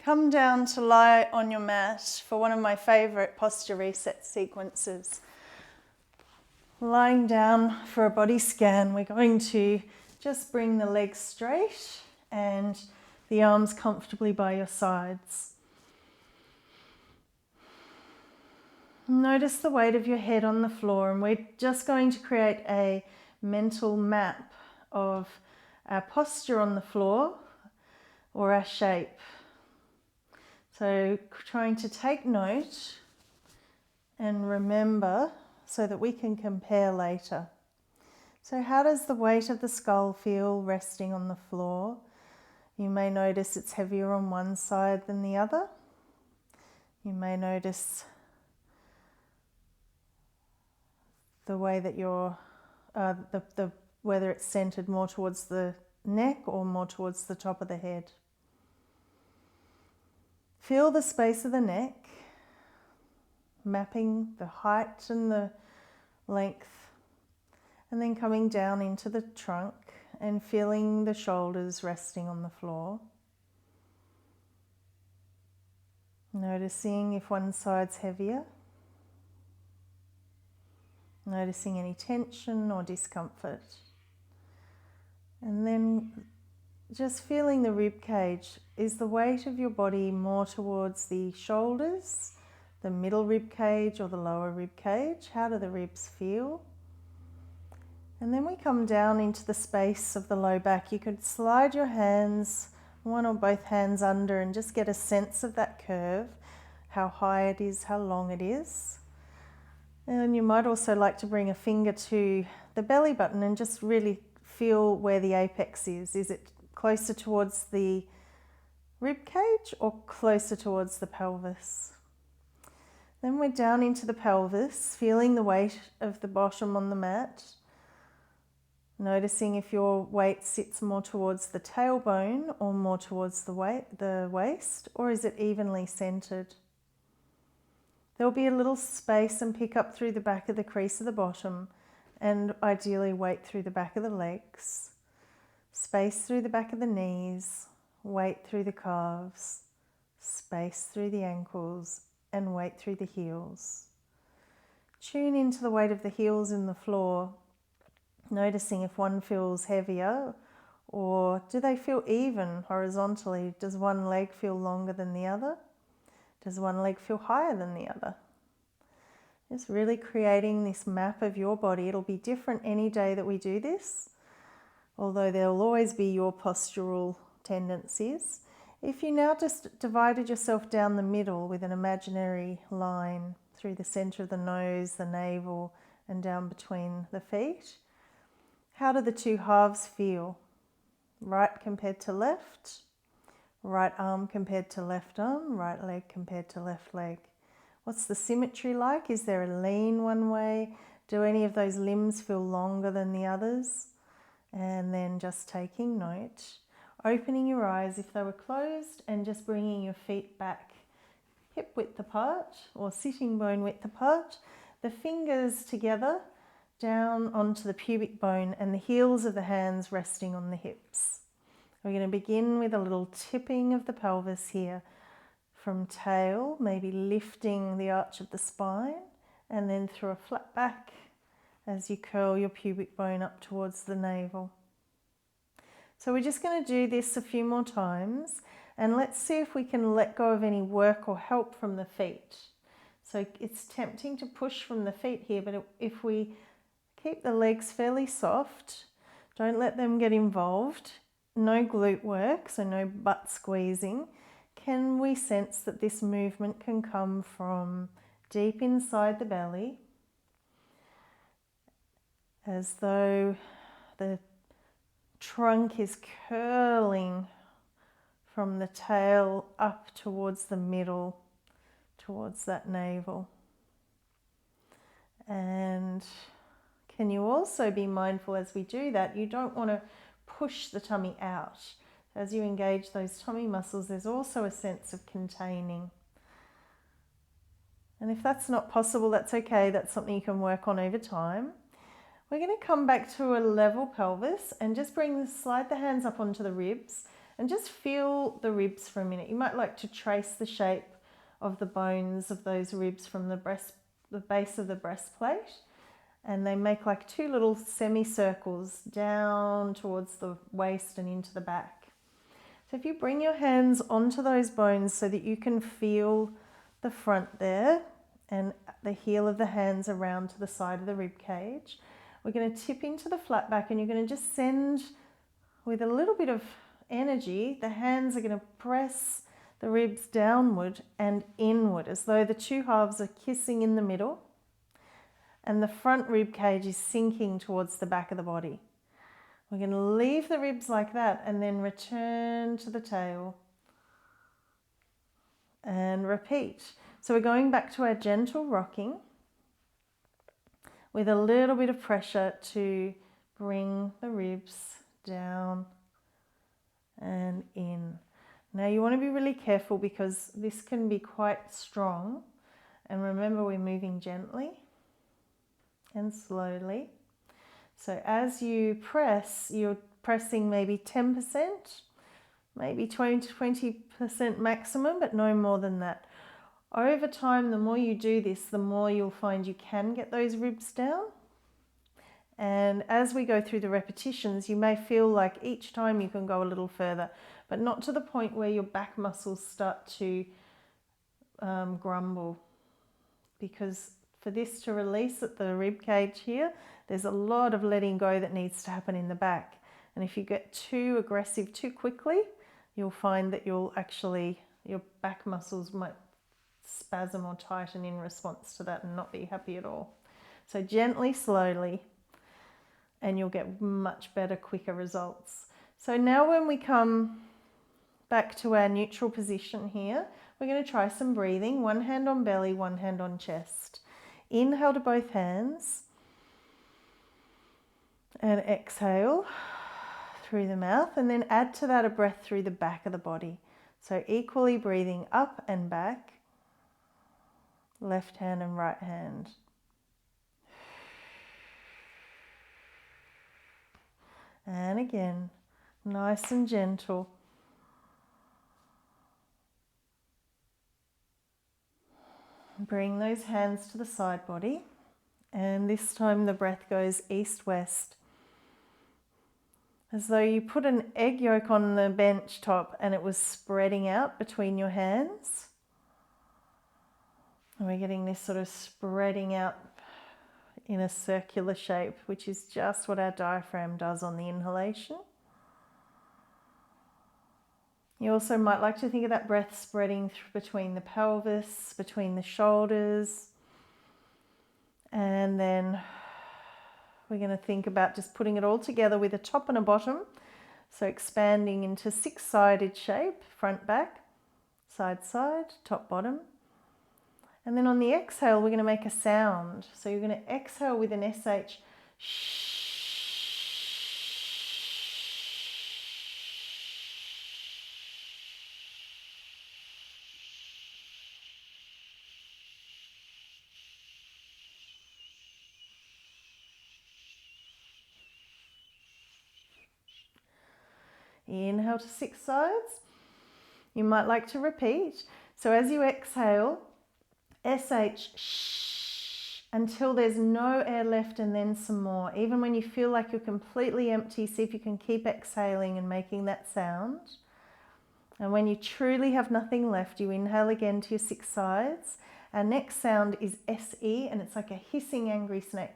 Come down to lie on your mat for one of my favourite posture reset sequences. Lying down for a body scan, we're going to just bring the legs straight and the arms comfortably by your sides. Notice the weight of your head on the floor, and we're just going to create a mental map of our posture on the floor or our shape. So trying to take note and remember so that we can compare later. So how does the weight of the skull feel resting on the floor? You may notice it's heavier on one side than the other. You may notice the way that you're, whether it's centered more towards the neck or more towards the top of the head. Feel the space of the neck, mapping the height and the length, and then coming down into the trunk and feeling the shoulders resting on the floor. Noticing if one side's heavier. Noticing any tension or discomfort. And then just feeling the rib cage. Is the weight of your body more towards the shoulders, the middle rib cage or the lower rib cage? How do the ribs feel? And then we come down into the space of the low back. You could slide your hands, one or both hands under, and just get a sense of that curve, how high it is, how long it is. And you might also like to bring a finger to the belly button and just really feel where the apex is. Is it closer towards the rib cage or closer towards the pelvis? Then we're down into the pelvis, feeling the weight of the bottom on the mat. Noticing if your weight sits more towards the tailbone or more towards the waist, or is it evenly centered? There'll be a little space and pick up through the back of the crease of the bottom, and ideally weight through the back of the legs, space through the back of the knees, weight through the calves, space through the ankles, and weight through the heels. Tune into the weight of the heels in the floor, noticing if one feels heavier, or do they feel even horizontally? Does one leg feel longer than the other? Does one leg feel higher than the other? Just really creating this map of your body. It'll be different any day that we do this, although there'll always be your postural tendencies. If you now just divided yourself down the middle with an imaginary line through the center of the nose, the navel, and down between the feet, how do the two halves feel? Right compared to left, right arm compared to left arm, right leg compared to left leg. What's the symmetry like? Is there a lean one way? Do any of those limbs feel longer than the others? And then just taking note, opening your eyes if they were closed, and just bringing your feet back hip width apart or sitting bone width apart, the fingers together down onto the pubic bone and the heels of the hands resting on the hips. We're going to begin with a little tipping of the pelvis here from tail, maybe lifting the arch of the spine, and then through a flat back as you curl your pubic bone up towards the navel. So we're just going to do this a few more times, and let's see if we can let go of any work or help from the feet. So it's tempting to push from the feet here, but if we keep the legs fairly soft, don't let them get involved, no glute work, so no butt squeezing, can we sense that this movement can come from deep inside the belly, as though the trunk is curling from the tail up towards the middle, towards that navel. And can you also be mindful as we do that, you don't want to push the tummy out. As you engage those tummy muscles, there's also a sense of containing. And if that's not possible, that's okay. That's something you can work on over time. We're going to come back to a level pelvis and just slide the hands up onto the ribs and just feel the ribs for a minute. You might like to trace the shape of the bones of those ribs from the base of the breastplate, and they make like two little semicircles down towards the waist and into the back. So if you bring your hands onto those bones so that you can feel the front there and the heel of the hands around to the side of the rib cage, we're going to tip into the flat back, and you're going to just send with a little bit of energy. The hands are going to press the ribs downward and inward as though the two halves are kissing in the middle, and the front rib cage is sinking towards the back of the body. We're going to leave the ribs like that and then return to the tail and repeat. So we're going back to our gentle rocking with a little bit of pressure to bring the ribs down and in. Now you want to be really careful because this can be quite strong, and remember we're moving gently and slowly. So as you press, you're pressing maybe 10%, maybe 20% maximum, but no more than that. Over time, the more you do this, the more you'll find you can get those ribs down. And as we go through the repetitions, you may feel like each time you can go a little further, but not to the point where your back muscles start to grumble. Because for this to release at the rib cage here, there's a lot of letting go that needs to happen in the back. And if you get too aggressive too quickly, you'll find that your back muscles might spasm or tighten in response to that and not be happy at all. So gently, slowly, and you'll get much better, quicker results. So now when we come back to our neutral position here, we're going to try some breathing. One hand on belly, one hand on chest. Inhale to both hands and exhale through the mouth, and then add to that a breath through the back of the body. So equally breathing up and back, left hand and right hand. And again, nice and gentle. Bring those hands to the side body, and this time the breath goes east-west, as though you put an egg yolk on the bench top and it was spreading out between your hands. And we're getting this sort of spreading out in a circular shape, which is just what our diaphragm does on the inhalation. You also might like to think of that breath spreading between the pelvis, between the shoulders, and then we're going to think about just putting it all together with a top and a bottom. So expanding into six-sided shape, front, back, side, side, top, bottom. And then on the exhale, we're going to make a sound. So you're going to exhale with an SH. Inhale to six sides. You might like to repeat. So as you exhale, SH until there's no air left, and then some more. Even when you feel like you're completely empty, see if you can keep exhaling and making that sound. And when you truly have nothing left, you inhale again to your six sides. Our next sound is SE, and it's like a hissing angry snake.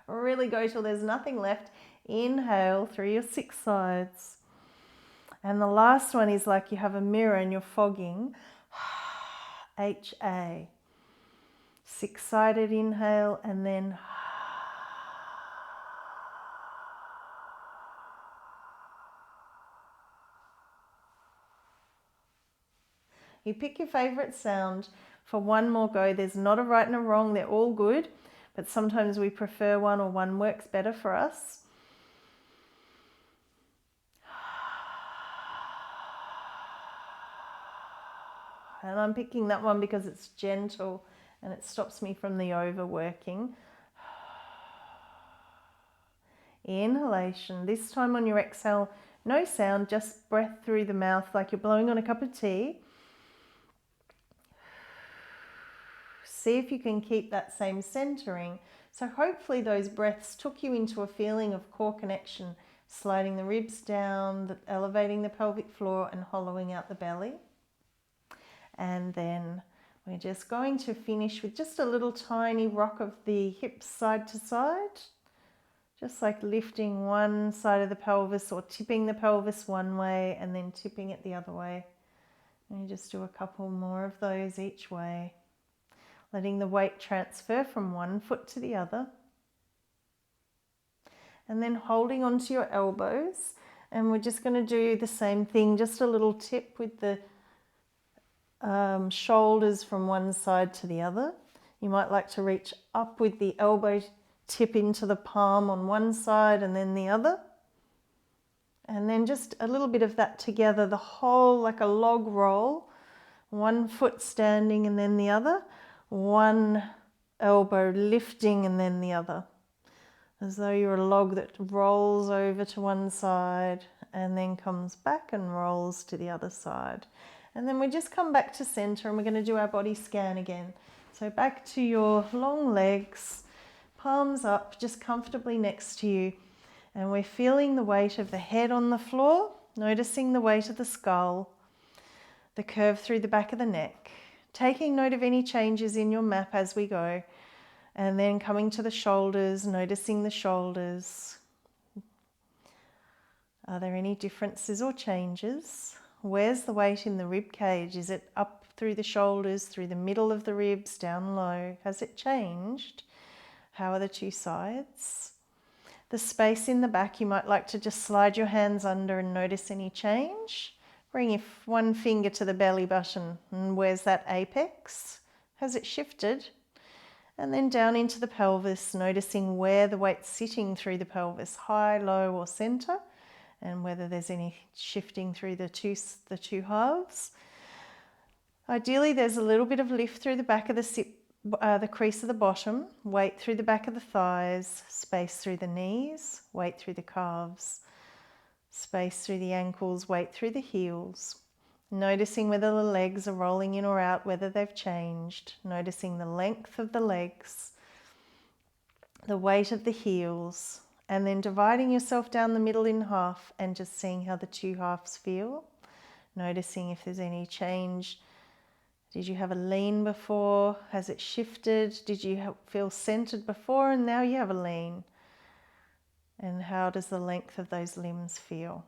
Really go till there's nothing left. Inhale through your six sides. And the last one is like you have a mirror and you're fogging. HA. Six-sided inhale, and then you pick your favorite sound for one more go. There's not a right and a wrong, they're all good, but sometimes we prefer one, or one works better for us. And I'm picking that one because it's gentle and it stops me from the overworking. Inhalation. This time on your exhale, no sound, just breath through the mouth like you're blowing on a cup of tea. See if you can keep that same centering. So hopefully those breaths took you into a feeling of core connection, sliding the ribs down, elevating the pelvic floor and hollowing out the belly. And then we're just going to finish with just a little tiny rock of the hips side to side. Just like lifting one side of the pelvis or tipping the pelvis one way and then tipping it the other way. And you just do a couple more of those each way. Letting the weight transfer from one foot to the other. And then holding onto your elbows. And we're just going to do the same thing, just a little tip with the shoulders from one side to the other. You might like to reach up with the elbow tip into the palm on one side and then the other. And then just a little bit of that together, the whole like a log roll. One foot standing and then the other. One elbow lifting and then the other. As though you're a log that rolls over to one side and then comes back and rolls to the other side. And then we just come back to center and we're going to do our body scan again. So back to your long legs. Palms up, just comfortably next to you. And we're feeling the weight of the head on the floor, noticing the weight of the skull, the curve through the back of the neck, taking note of any changes in your map as we go, and then coming to the shoulders, noticing the shoulders. Are there any differences or changes? Where's the weight in the rib cage? Is it up through the shoulders, through the middle of the ribs, down low? Has it changed? How are the two sides? The space in the back, you might like to just slide your hands under and notice any change. Bring one finger to the belly button, and where's that apex? Has it shifted? And then down into the pelvis, noticing where the weight's sitting through the pelvis, high, low or center, and whether there's any shifting through the two halves. Ideally, there's a little bit of lift through the back of the crease of the bottom, weight through the back of the thighs, space through the knees, weight through the calves, space through the ankles, weight through the heels. Noticing whether the legs are rolling in or out, whether they've changed. Noticing the length of the legs, the weight of the heels, and then dividing yourself down the middle in half and just seeing how the two halves feel. Noticing if there's any change. Did you have a lean before? Has it shifted? Did you feel centered before and now you have a lean? And how does the length of those limbs feel?